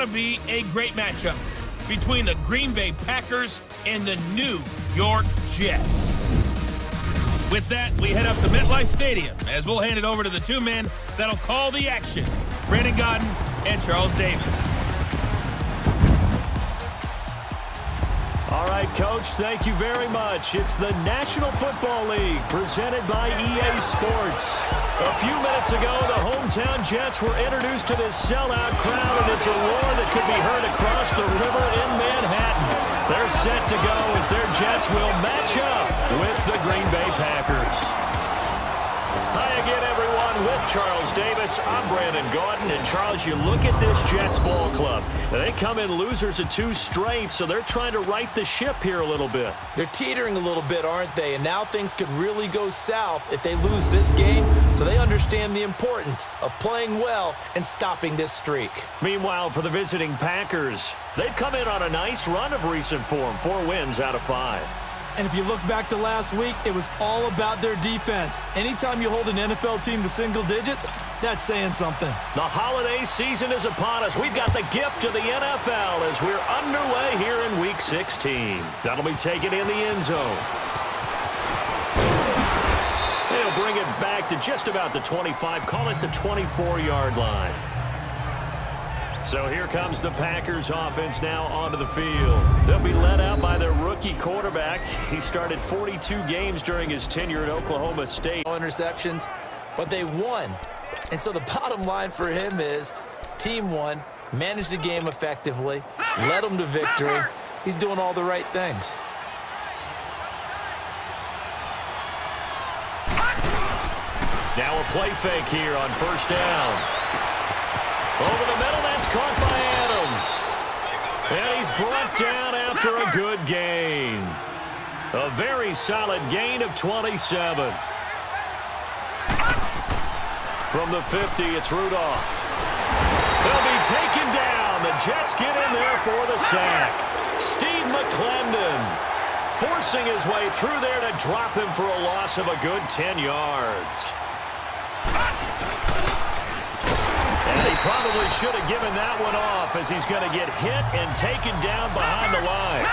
to be a great matchup between the Green Bay Packers and the New York Jets. With that, we head up to MetLife Stadium as we'll hand it over to the two men that'll call the action, Brandon Gaudin and Charles Davis. All right, Coach, thank you very much. It's the National Football League presented by EA Sports. A few minutes ago, the hometown Jets were introduced to this sellout crowd, and it's a roar that could be heard across the river in Manhattan. They're set to go as their Jets will match up with the Green Bay Packers. Hi again, everyone, with Charles Davis. I'm Brandon Gaudin, and Charles, you look at this Jets ball club. They come in losers of 2 straight, so they're trying to right the ship here a little bit. They're teetering a little bit, aren't they? And now things could really go south if they lose this game, so they understand the importance of playing well and stopping this streak. Meanwhile, for the visiting Packers, they've come in on a nice run of recent form, 4 wins out of 5. And if you look back to last week, it was all about their defense. Anytime you hold an NFL team to single digits, that's saying something. The holiday season is upon us. We've got the gift of the NFL as we're underway here in Week 16. That'll be taken in the end zone. They'll bring it back to just about the 25, call it the 24-yard line. So here comes the Packers offense now onto the field. They'll be led out by their rookie quarterback. He started 42 games during his tenure at Oklahoma State. No interceptions, but they won. And so the bottom line for him is team won, managed the game effectively, led them to victory. He's doing all the right things. Now a play fake here on first down. Over the middle, that's caught by Adams. And he's brought down after a good gain. A very solid gain of 27. From the 50, it's Rudolph. They'll be taken down. The Jets get in there for the sack. Steve McClendon forcing his way through there to drop him for a loss of a good 10 yards. And he probably should have given that one off as he's going to get hit and taken down behind the line.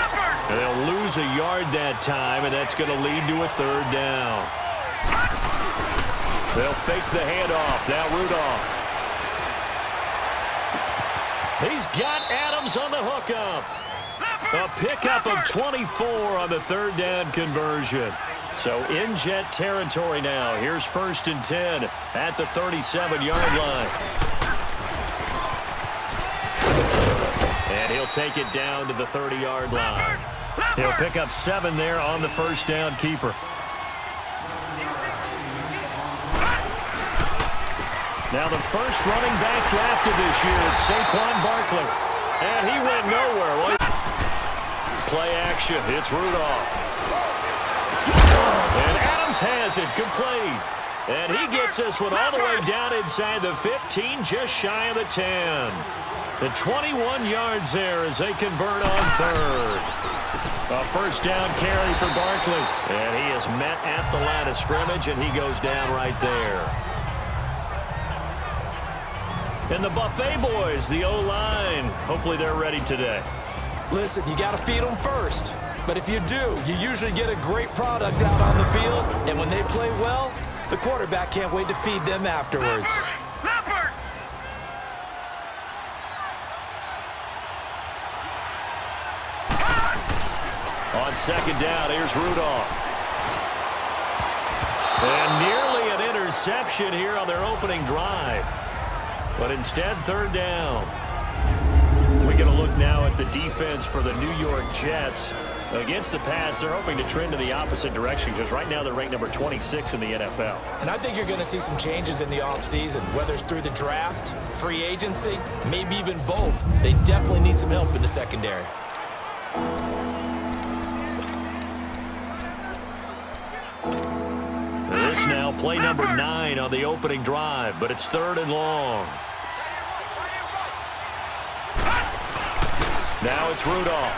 And they'll lose a yard that time, and that's going to lead to a 3rd down. They'll fake the handoff. Now Rudolph. He's got Adams on the hookup. A pickup of 24 on the 3rd down conversion. So in Jet territory now. Here's 1st and 10 at the 37-yard line. And he'll take it down to the 30-yard line. He'll pick up 7 there on the first down keeper. Now the first running back drafted this year is Saquon Barkley. And he went nowhere. Well, play action. It's Rudolph. And Adams has it complete. And he gets this one all the way down inside the 15, just shy of the 10. The 21 yards there as they convert on 3rd. A first down carry for Barkley. And he is met at the line of scrimmage, and he goes down right there. And the Buffet boys, the O-line, hopefully they're ready today. Listen, you got to feed them first. But if you do, you usually get a great product out on the field. And when they play well, the quarterback can't wait to feed them afterwards. On 2nd down, here's Rudolph. And nearly an interception here on their opening drive. But instead, 3rd down. We're going to look now at the defense for the New York Jets. Against the pass, they're hoping to trend in the opposite direction because right now they're ranked number 26 in the NFL. And I think you're going to see some changes in the offseason, whether it's through the draft, free agency, maybe even both. They definitely need some help in the secondary. This now play number 9 on the opening drive, but it's 3rd and long. Now it's Rudolph.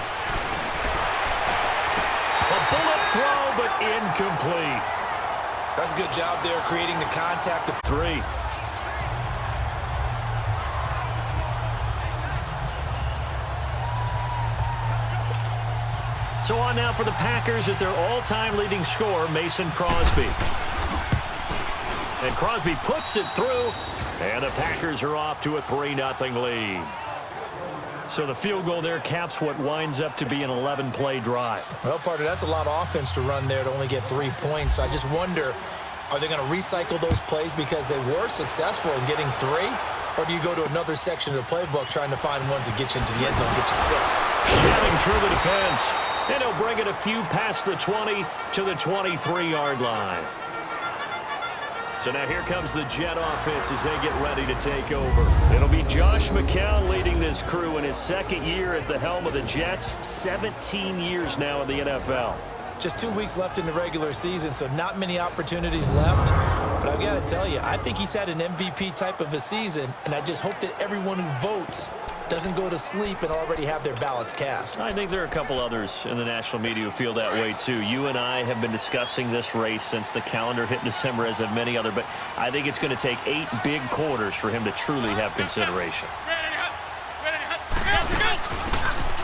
A bullet throw, but incomplete. That's a good job there creating the contact of 3. So on now for the Packers at their all-time leading scorer, Mason Crosby. And Crosby puts it through, and the Packers are off to a 3-0 lead. So the field goal there caps what winds up to be an 11-play drive. Well, partner, that's a lot of offense to run there to only get 3 points. So I just wonder, are they going to recycle those plays because they were successful in getting 3? Or do you go to another section of the playbook trying to find ones that get you into the end zone and get you 6? Shoving through the defense. And he'll bring it a few past the 20 to the 23-yard line. So now here comes the Jet offense as they get ready to take over. It'll be Josh McCown leading this crew in his second year at the helm of the Jets. 17 years now in the NFL. Just 2 weeks left in the regular season, so not many opportunities left. But I've got to tell you, I think he's had an MVP type of a season, and I just hope that everyone who votes doesn't go to sleep and already have their ballots cast. I think there are a couple others in the national media who feel that way too. You and I have been discussing this race since the calendar hit in December, as have many other, but I think it's going to take 8 big quarters for him to truly have consideration.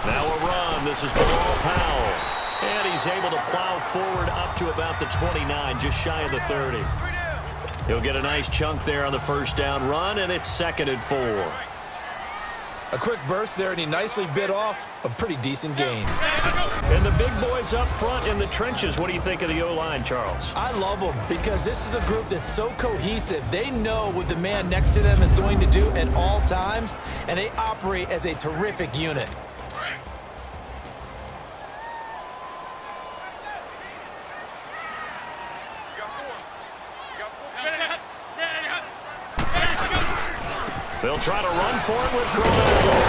Now a run. This is Bilal Powell. And he's able to plow forward up to about the 29, just shy of the 30. He'll get a nice chunk there on the first down run, and it's 2nd and 4. A quick burst there, and he nicely bit off a pretty decent gain. And the big boys up front in the trenches. What do you think of the O-line, Charles? I love them because this is a group that's so cohesive. They know what the man next to them is going to do at all times, and they operate as a terrific unit. They'll try to run for it with Crowell.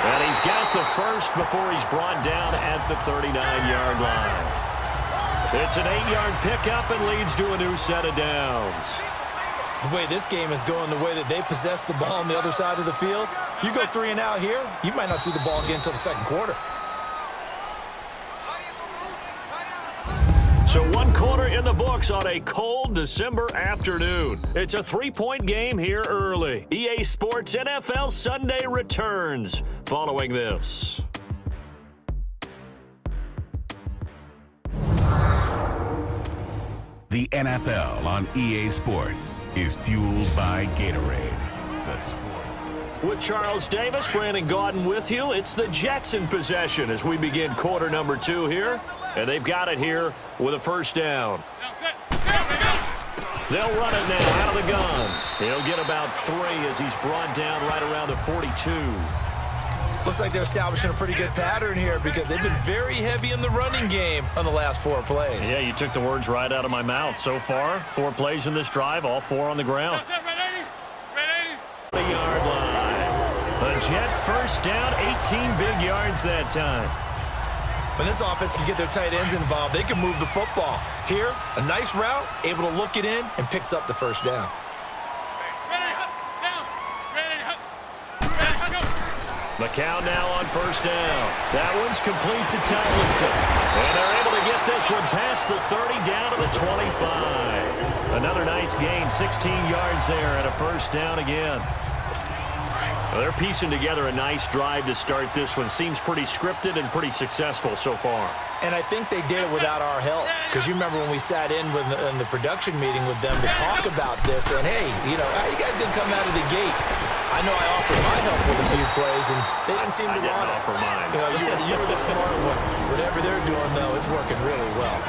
And he's got the first before he's brought down at the 39-yard line. It's an 8-yard pickup and leads to a new set of downs. The way this game is going, the way that they possess the ball on the other side of the field, you go 3 and out here, you might not see the ball again until the second quarter. So 1 quarter in the books on a cold December afternoon. It's a 3-point game here early. EA Sports NFL Sunday returns following this. The NFL on EA Sports is fueled by Gatorade, the sport. With Charles Davis, Brandon Gaudin with you. It's the Jets in possession as we begin quarter number 2 here. And they've got it here with a first down. They'll run it now out of the gun. He'll get about 3 as he's brought down right around the 42. Looks like they're establishing a pretty good pattern here because they've been very heavy in the running game on the last 4 plays. Yeah, you took the words right out of my mouth. So far, 4 plays in this drive, all 4 on the ground. 20-yard line. A Jet first down, 18 big yards that time. When this offense can get their tight ends involved, they can move the football. Here, a nice route, able to look it in, and picks up the first down. McCown now on first down. That one's complete to Tomlinson. And they're able to get this one past the 30 down to the 25. Another nice gain, 16 yards there and a first down again. Well, they're piecing together a nice drive to start this one. Seems pretty scripted and pretty successful so far. And I think they did it without our help. Because you remember when we sat in the production meeting with them to talk about this. And, hey, you know, how you guys didn't come out of the gate? I know I offered my help with a few plays, and they didn't seem to want it. I didn't offer mine. You know, you were the smart one. Whatever they're doing, though, it's working really well.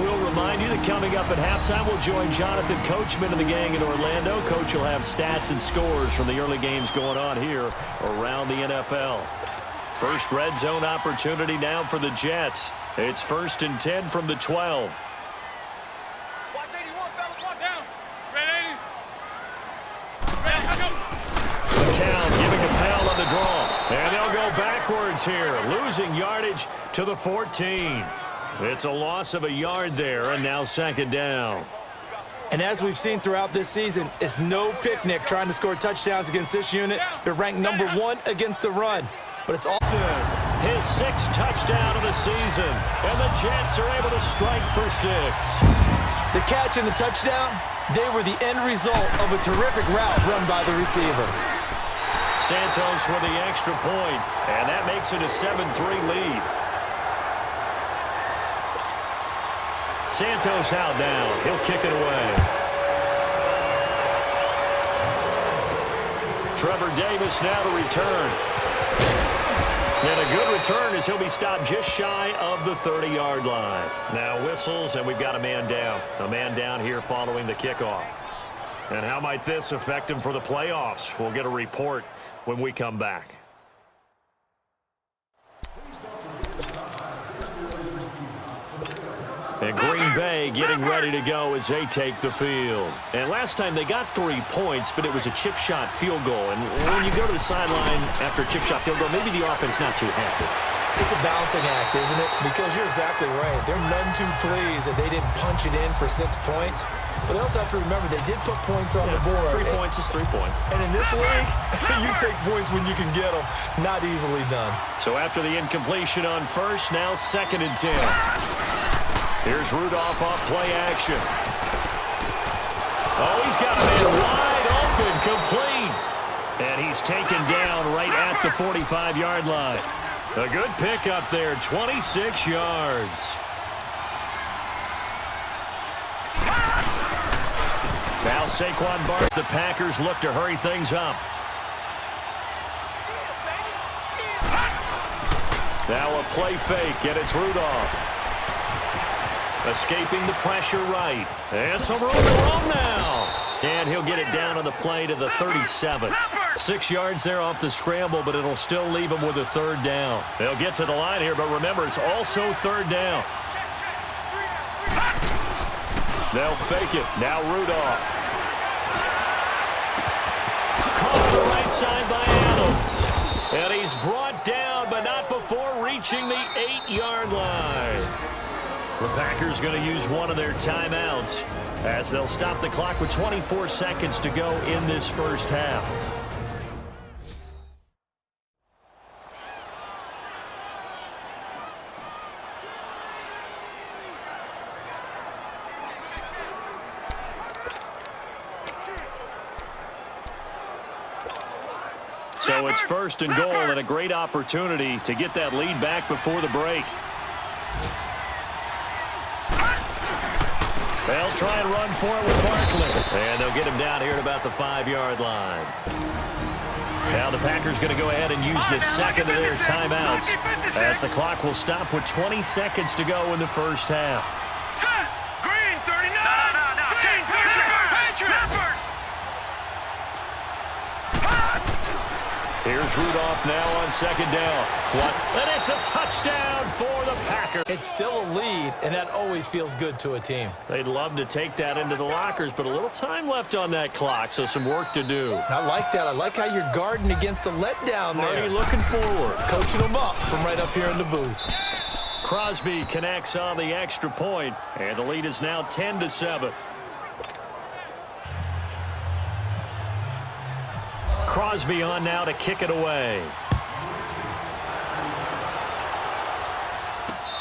We'll remind you that coming up at halftime, we'll join Jonathan Coachman and the gang in Orlando. Coach will have stats and scores from the early games going on here around the NFL. First red zone opportunity now for the Jets. It's 1st and 10 from the 12. McCown giving a pound on the draw. And they'll go backwards here, losing yardage to the 14. It's a loss of a yard there, and now 2nd down. And as we've seen throughout this season, it's no picnic trying to score touchdowns against this unit. They're ranked number 1 against the run. But it's also his 6th touchdown of the season, and the Jets are able to strike for 6. The catch and the touchdown, they were the end result of a terrific route run by the receiver. Santos with the extra point, and that makes it a 7-3 lead. Santos out now. He'll kick it away. Trevor Davis now to return. And a good return as he'll be stopped just shy of the 30-yard line. Now whistles, and we've got a man down. A man down here following the kickoff. And how might this affect him for the playoffs? We'll get a report when we come back. And Green Bay getting ready to go as they take the field. And last time they got 3 points, but it was a chip shot field goal. And when you go to the sideline after a chip shot field goal, maybe the offense not too happy. It's a balancing act, isn't it? Because you're exactly right. They're none too pleased that they didn't punch it in for 6 points. But they also have to remember they did put points on the board. 3 points is 3 points. And in this league, you take points when you can get them. Not easily done. So after the incompletion on first, now 2nd and 10. Here's Rudolph off play action. Oh, he's got a man wide open, complete. And he's taken down right at the 45-yard line. A good pick up there, 26 yards. Now Saquon Barkley, the Packers look to hurry things up. Now a play fake, and it's Rudolph. Escaping the pressure right. And some room to roam now. And he'll get it down on the play to the 37. 6 yards there off the scramble, but it'll still leave him with a 3rd down. They'll get to the line here, but remember, it's also 3rd down. They'll fake it. Now Rudolph. Caught on the right side by Adams. And he's brought down, but not before reaching the 8-yard line. The Packers going to use one of their timeouts as they'll stop the clock with 24 seconds to go in this first half. So it's 1st and goal and a great opportunity to get that lead back before the break. They'll try and run for it with Barkley. And they'll get him down here at about the 5-yard line. Now the Packers going to go ahead and use the 2nd of their timeouts as the clock will stop with 20 seconds to go in the first half. Green, 39. No. Green, Patriot. Here's Rudolph now on 2nd down. And it's a touchdown for the Packers. It's still a lead, and that always feels good to a team. They'd love to take that into the lockers, but a little time left on that clock, so some work to do. I like that. I like how you're guarding against a letdown there. Marty looking forward. Coaching them up from right up here in the booth. Crosby connects on the extra point, and the lead is now 10-7. Crosby on now to kick it away.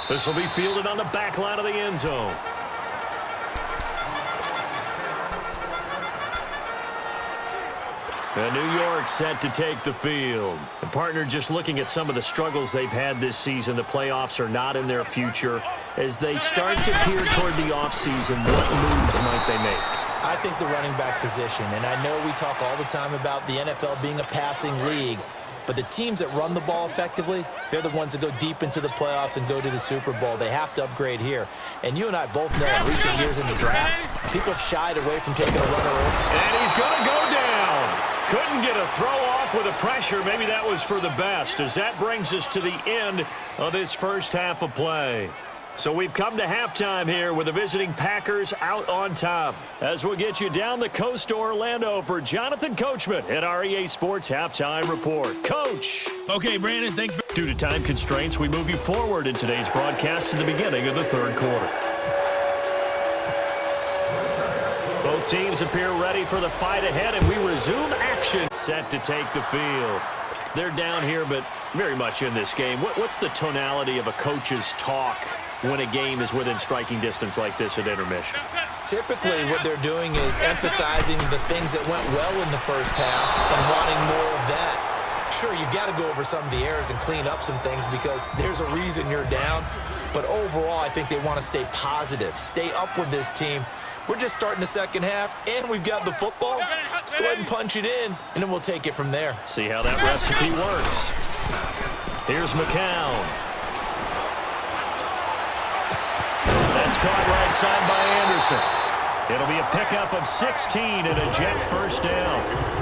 This will be fielded on the back line of the end zone. And New York set to take the field. The partner just looking at some of the struggles they've had this season. The playoffs are not in their future. As they start to peer toward the offseason, what moves might they make? I think the running back position, and I know we talk all the time about the NFL being a passing league, but the teams that run the ball effectively, they're the ones that go deep into the playoffs and go to the Super Bowl. They have to upgrade here. And you and I both know in recent years in the draft, people have shied away from taking a runner. And he's going to go down. Couldn't get a throw off with the pressure. Maybe that was for the best, as that brings us to the end of this first half of play. So we've come to halftime here with the visiting Packers out on top. As we'll get you down the coast to Orlando for Jonathan Coachman at our EA Sports Halftime Report. Coach! Okay, Brandon, thanks for... Due to time constraints, we move you forward in today's broadcast to the beginning of the third quarter. Both teams appear ready for the fight ahead, and we resume action. Set to take the field. They're down here, but very much in this game. What's the tonality of a coach's talk when a game is within striking distance like this at intermission? Typically, what they're doing is emphasizing the things that went well in the first half and wanting more of that. Sure, you've got to go over some of the errors and clean up some things because there's a reason you're down. But overall, I think they want to stay positive, stay up with this team. We're just starting the second half, and we've got the football. Let's go ahead and punch it in, and then we'll take it from there. See how that recipe works. Here's McCown. That's caught right side by Anderson. It'll be a pickup of 16 and a Jet first down.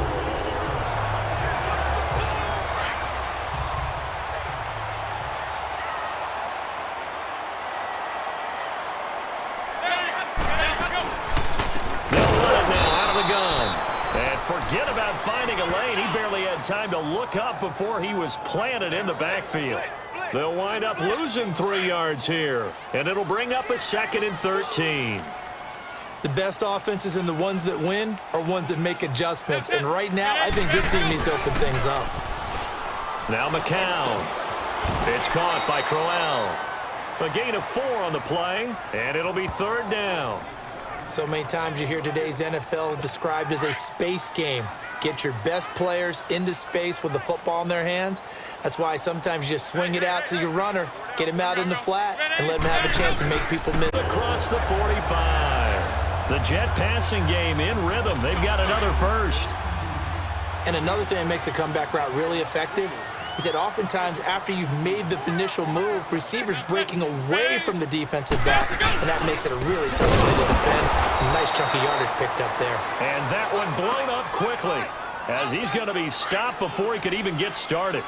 Forget about finding a lane. He barely had time to look up before he was planted in the backfield. They'll wind up losing 3 yards here, and it'll bring up a 2nd and 13. The best offenses and the ones that win are ones that make adjustments. And right now, I think this team needs to open things up. Now McCown. It's caught by Crowell. A gain of 4 on the play, and it'll be 3rd down. So many times you hear today's NFL described as a space game. Get your best players into space with the football in their hands. That's why sometimes you just swing it out to your runner, get him out in the flat, and let him have a chance to make people miss. Across the 45. The Jet passing game in rhythm. They've got another first. And another thing that makes a comeback route really effective is that oftentimes after you've made the initial move, receivers breaking away from the defensive back, and that makes it a really tough play to defend. A nice chunk of yardage picked up there. And that one blown up quickly as he's going to be stopped before he could even get started.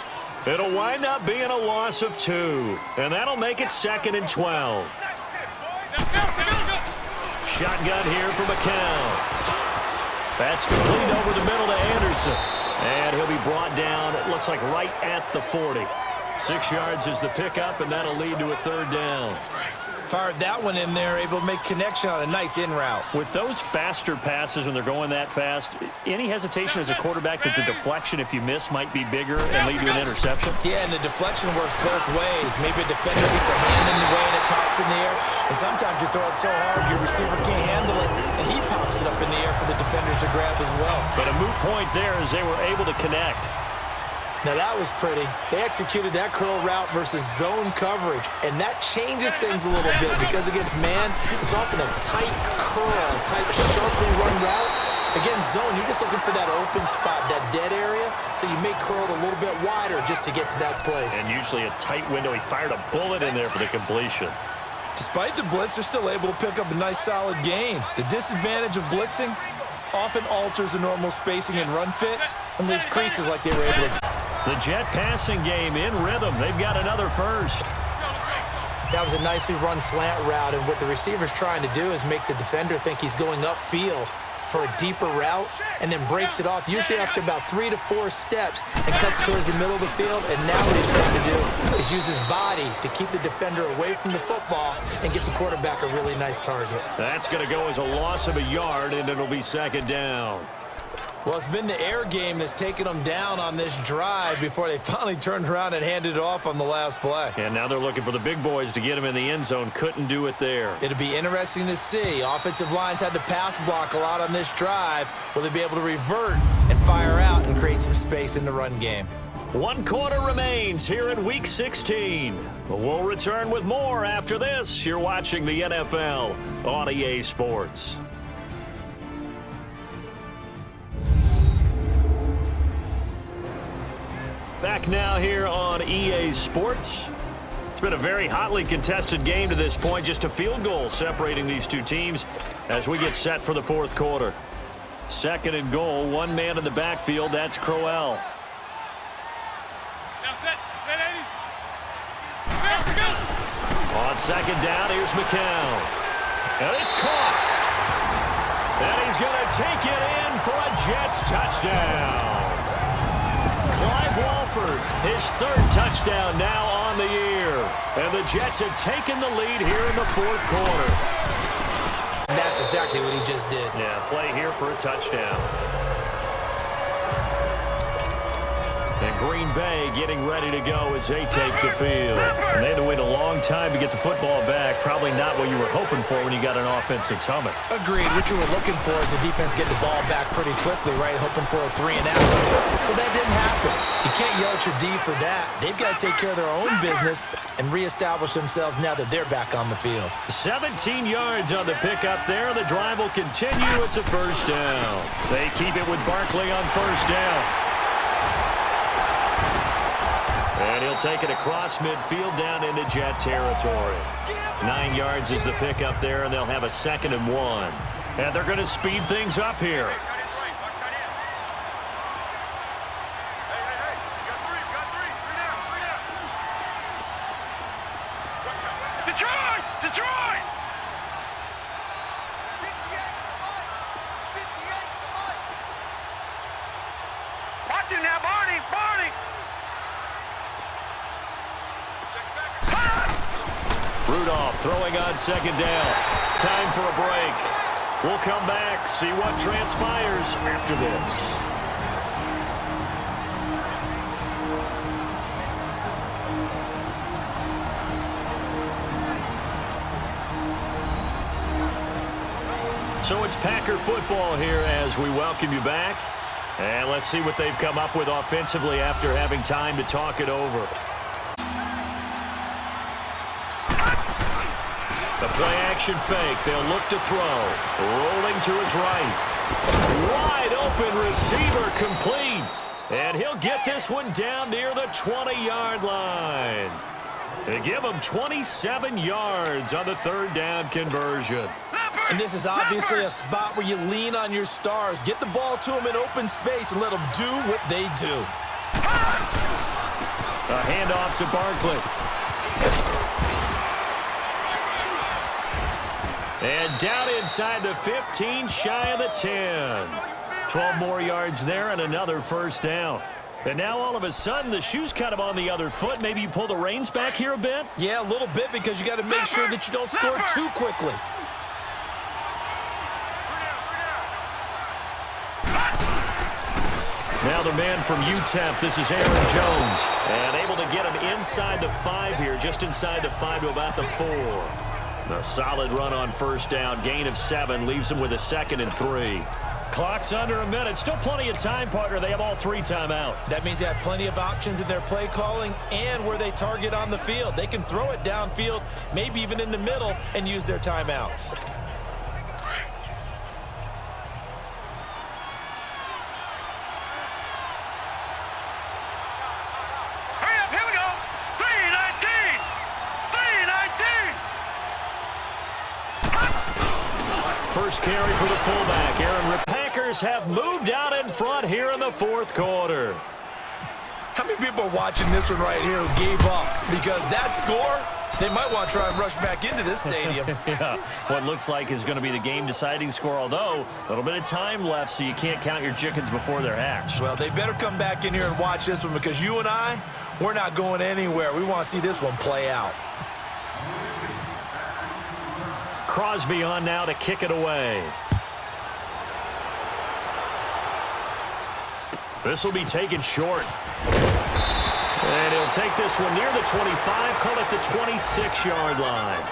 It'll wind up being a loss of 2, and that'll make it 2nd and 12. Shotgun here for McCown. That's complete over the middle to Anderson. And he'll be brought down, it looks like right at the 40. 6 yards is the pickup, and that'll lead to a 3rd down. Fired that one in there, able to make connection on a nice in route. With those faster passes when they're going that fast, any hesitation as a quarterback that the deflection, if you miss, might be bigger and lead to an interception? Yeah, and the deflection works both ways. Maybe a defender gets a hand in the way and it pops in the air. And sometimes you throw it so hard your receiver can't handle it, and he pops it up in the air for the defenders to grab as well. But a moot point there as they were able to connect. Now that was pretty. They executed that curl route versus zone coverage, and that changes things a little bit because against man, it's often a tight curl, tight, sharply run route. Against zone, you're just looking for that open spot, that dead area, so you may curl it a little bit wider just to get to that place. And usually a tight window. He fired a bullet in there for the completion. Despite the blitz, they're still able to pick up a nice solid gain. The disadvantage of blitzing often alters the normal spacing and run fits and leaves creases like they were able to. The Jet passing game in rhythm. They've got another first. That was a nicely run slant route, and what the receiver's trying to do is make the defender think he's going upfield for a deeper route and then breaks it off, usually after about 3 to 4 steps, and cuts towards the middle of the field. And now what he's trying to do is use his body to keep the defender away from the football and get the quarterback a really nice target. That's going to go as a loss of a yard, and it'll be 2nd down. Well, it's been the air game that's taken them down on this drive before they finally turned around and handed it off on the last play. And now they're looking for the big boys to get him in the end zone. Couldn't do it there. It'll be interesting to see. Offensive lines had to pass block a lot on this drive. Will they be able to revert and fire out and create some space in the run game? 1 quarter remains here in Week 16. We'll return with more after this. You're watching the NFL on EA Sports. Back now here on EA Sports. It's been a very hotly contested game to this point. Just a field goal separating these two teams as we get set for the 4th quarter. 2nd and goal, 1 man in the backfield. That's Crowell. On 2nd down, here's McCown. And it's caught. And he's going to take it in for a Jets touchdown. Clive Walford, his 3rd touchdown now on the year. And the Jets have taken the lead here in the 4th quarter. And that's exactly what he just did. Yeah, play here for a touchdown. And Green Bay getting ready to go as they take the field. And they had to wait a long time to get the football back. Probably not what you were hoping for when you got an offense that's humming. Agreed. What you were looking for is the defense get the ball back pretty quickly, right? Hoping for a 3-and-out. So that didn't happen. You can't yell at your D for that. They've got to take care of their own business and reestablish themselves now that they're back on the field. 17 yards on the pickup there. The drive will continue. It's a first down. They keep it with Barkley on first down. And he'll take it across midfield down into Jet territory. 9 yards is the pickup there, and they'll have a 2nd and 1. And they're going to speed things up here. Detroit! Detroit! Watch him now, Barney! Barney! Rudolph throwing on 2nd down. Time for a break. We'll come back, see what transpires after this. So it's Packer football here as we welcome you back. And let's see what they've come up with offensively after having time to talk it over. The play-action fake. They'll look to throw. Rolling to his right. Wide open receiver complete. And he'll get this one down near the 20-yard line. They give him 27 yards on the 3rd down conversion. And this is obviously a spot where you lean on your stars. Get the ball to them in open space and let them do what they do. A handoff to Barkley. And down inside the 15, shy of the 10. 12 more yards there and another first down. And now all of a sudden the shoe's kind of on the other foot. Maybe you pull the reins back here a bit? Yeah, a little bit because you got to make sure that you don't score too quickly. Now the man from UTEP, this is Aaron Jones. And able to get him inside the 5 here, just inside the 5 to about the 4. A solid run on first down, gain of 7, leaves him with a 2nd and 3. Clock's under a minute. Still plenty of time, partner. They have all 3 timeout. That means they have plenty of options in their play calling and where they target on the field. They can throw it downfield, maybe even in the middle, and use their timeouts. Hurry up, here we go! 3:19! 3:19! First carry for the fullback, Aaron. Packers have moved out in front here in the 4th quarter. How many people are watching this one right here who gave up? Because that score, they might want to try and rush back into this stadium. Yeah, what looks like is going to be the game-deciding score, although a little bit of time left, so you can't count your chickens before they're hatched. Well, they better come back in here and watch this one because you and I, we're not going anywhere. We want to see this one play out. Crosby on now to kick it away. This will be taken short. And he'll take this one near the 25, call it the 26-yard line.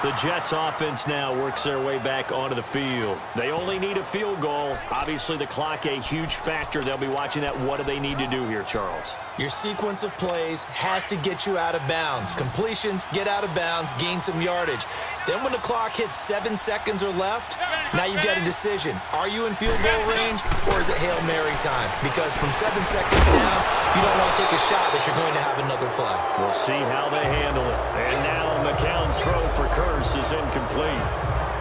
The Jets offense now works their way back onto the field. They only need a field goal. Obviously, the clock a huge factor. They'll be watching that. What do they need to do here, Charles? Your sequence of plays has to get you out of bounds. Completions, get out of bounds, gain some yardage. Then when the clock hits 7 seconds or left, now you've got a decision. Are you in field goal range or is it Hail Mary time? Because from 7 seconds down, you don't want to take a shot that you're going to have another play. We'll see how they handle it. And now McCown's throw for Curse is incomplete.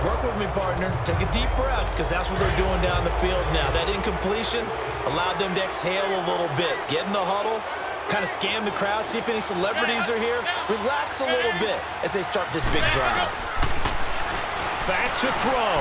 Work with me, partner. Take a deep breath because that's what they're doing down the field now. That incompletion allowed them to exhale a little bit. Get in the huddle, kind of scan the crowd, see if any celebrities are here. Relax a little bit as they start this big drive. Back to throw.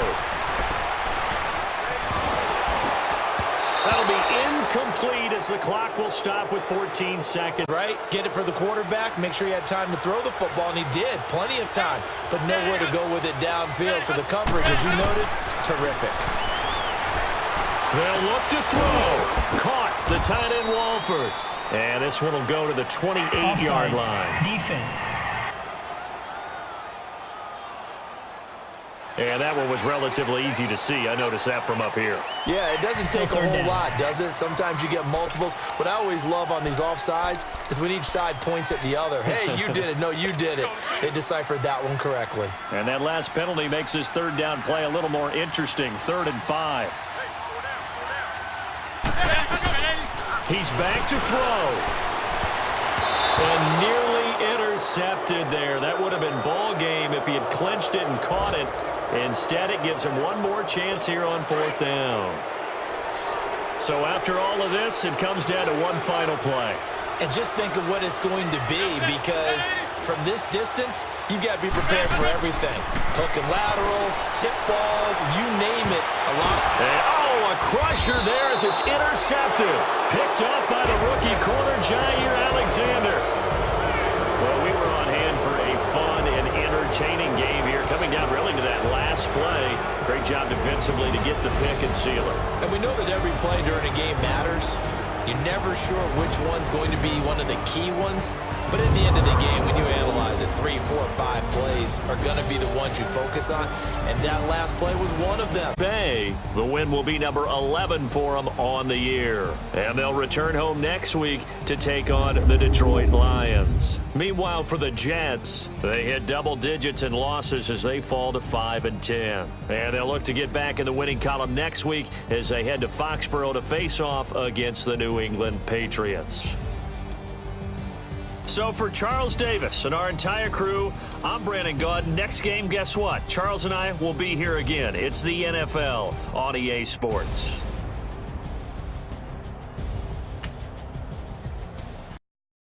That'll be incomplete as the clock will stop with 14 seconds. Right? Get it for the quarterback. Make sure he had time to throw the football, and he did. Plenty of time, but nowhere to go with it downfield. So the coverage, as you noted, terrific. They'll look to throw. Caught the tight end Walford. And this one will go to the 28-yard line. Defense. And that one was relatively easy to see. I noticed that from up here. Yeah, it doesn't take a whole lot, does it? Sometimes you get multiples. What I always love on these offsides is when each side points at the other. Hey, you did it. No, you did it. They deciphered that one correctly. And that last penalty makes this third down play a little more interesting. 3rd and 5. He's back to throw. And nearly intercepted there. That would have been ball game if he had clinched it and caught it. Instead, it gives him one more chance here on 4th down. So after all of this, it comes down to one final play. And just think of what it's going to be, because from this distance, you've got to be prepared for everything. Hook and laterals, tip balls, you name it. A crusher there as it's intercepted. Picked up by the rookie corner, Jair Alexander. Well, we were on hand for a fun and entertaining game here, coming down really to that last play. Great job defensively to get the pick and seal it. And we know that every play during a game matters. You're never sure which one's going to be one of the key ones. But at the end of the game, when you analyze it, 3, 4, 5 plays are going to be the ones you focus on. And that last play was one of them. Bay, the win will be number 11 for them on the year. And they'll return home next week to take on the Detroit Lions. Meanwhile, for the Jets, they hit double digits in losses as they fall to 5-10. And they'll look to get back in the winning column next week as they head to Foxborough to face off against the New England Patriots. So for Charles Davis and our entire crew, I'm Brandon Gaudin. Next game, guess what? Charles and I will be here again. It's the NFL on EA Sports.